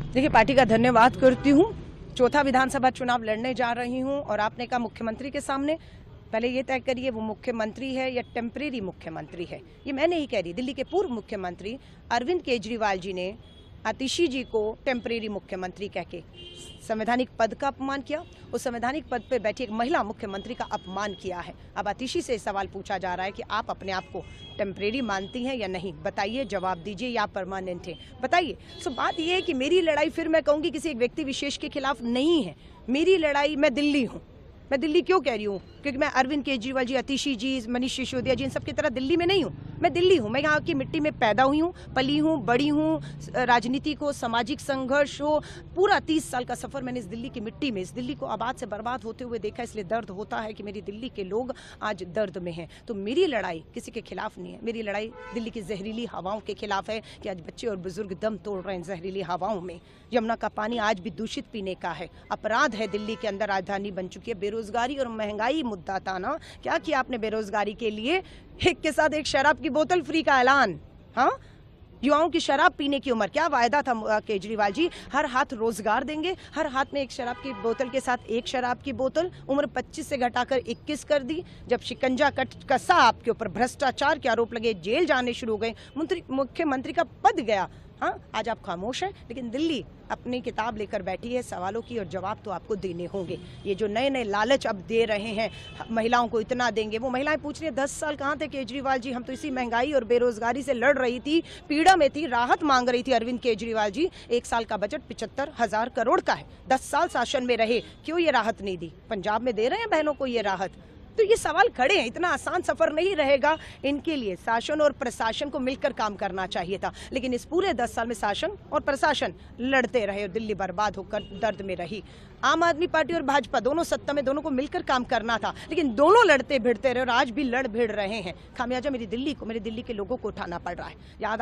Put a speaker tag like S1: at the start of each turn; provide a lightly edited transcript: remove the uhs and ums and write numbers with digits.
S1: देखिए, पार्टी का धन्यवाद करती हूँ। चौथा विधानसभा चुनाव लड़ने जा रही हूँ और आपने कहा मुख्यमंत्री के सामने, पहले ये तय करिए वो मुख्यमंत्री है या टेम्परेरी मुख्यमंत्री है। ये मैं नहीं कह रही, दिल्ली के पूर्व मुख्यमंत्री अरविंद केजरीवाल जी ने आतिशी जी को टेम्परेरी मुख्यमंत्री कह के संवैधानिक पद का अपमान किया। उस संवैधानिक पद पर बैठी एक महिला मुख्यमंत्री का अपमान किया है। अब आतिशी से सवाल पूछा जा रहा है कि आप अपने आप को टेम्परेरी मानती हैं या नहीं, बताइए, जवाब दीजिए, या परमानेंट है, बताइए। सो बात यह है कि मेरी लड़ाई, फिर मैं कहूँगी, किसी एक व्यक्ति विशेष के खिलाफ नहीं है। मेरी लड़ाई, मैं दिल्ली हूँ। मैं दिल्ली क्यों कह रही हूँ? क्योंकि मैं अरविंद केजरीवाल जी, आतिशी जी, मनीष सिसोदिया जी, इन सब की तरह दिल्ली में नहीं हूँ। मैं दिल्ली हूँ। मैं यहाँ की मिट्टी में पैदा हुई हूँ, पली हूँ, बड़ी हूँ। राजनीति को, सामाजिक संघर्ष हो, पूरा 30 साल का सफर मैंने इस दिल्ली की मिट्टी में, इस दिल्ली को आबाद से बर्बाद होते हुए देखा। इसलिए दर्द होता है कि मेरी दिल्ली के लोग आज दर्द में हैं। तो मेरी लड़ाई किसी के खिलाफ नहीं है। मेरी लड़ाई दिल्ली की जहरीली हवाओं के खिलाफ है कि आज बच्चे और बुजुर्ग दम तोड़ रहे हैं जहरीली हवाओं में। यमुना का पानी आज भी दूषित पीने का है। अपराध है, दिल्ली के अंदर राजधानी बन चुकी है। बेरोजगारी और महंगाई मुद्दा था ना, क्या किया आपने बेरोजगारी के लिए? एक के साथ एक शराब की बोतल फ्री का ऐलान। हाँ, युवाओं की शराब पीने की उम्र, क्या वायदा था केजरीवाल जी? हर हाथ रोजगार देंगे, हर हाथ में एक शराब की बोतल के साथ एक शराब की बोतल। उम्र 25 से घटाकर 21 कर दी। जब शिकंजा कसा आपके ऊपर, भ्रष्टाचार के आरोप लगे, जेल जाने शुरू हो गए, मुख्यमंत्री का पद गया। हाँ, आज आप खामोश हैं, लेकिन दिल्ली अपनी किताब लेकर बैठी है सवालों की, और जवाब तो आपको देने होंगे। ये जो नए नए लालच अब दे रहे हैं, महिलाओं को इतना देंगे, वो महिलाएं पूछ रही हैं 10 साल कहाँ थे केजरीवाल जी? हम तो इसी महंगाई और बेरोजगारी से लड़ रही थी, पीड़ा में थी, राहत मांग रही थी अरविंद केजरीवाल जी। 1 साल का बजट 75,000 करोड़ का है। 10 साल शासन में रहे, क्यों ये राहत नहीं दी? पंजाब में दे रहे हैं बहनों को ये राहत। तो ये सवाल खड़े हैं। इतना आसान सफर नहीं रहेगा इनके लिए। शासन और प्रशासन को मिलकर काम करना चाहिए था, लेकिन इस पूरे 10 साल में शासन और प्रशासन लड़ते रहे और दिल्ली बर्बाद होकर दर्द में रही। आम आदमी पार्टी और भाजपा दोनों सत्ता में, दोनों को मिलकर काम करना था, लेकिन दोनों लड़ते भिड़ते रहे और आज भी लड़ भिड़ रहे हैं। खामियाजा मेरी दिल्ली को, मेरे दिल्ली के लोगों को उठाना पड़ रहा है। याद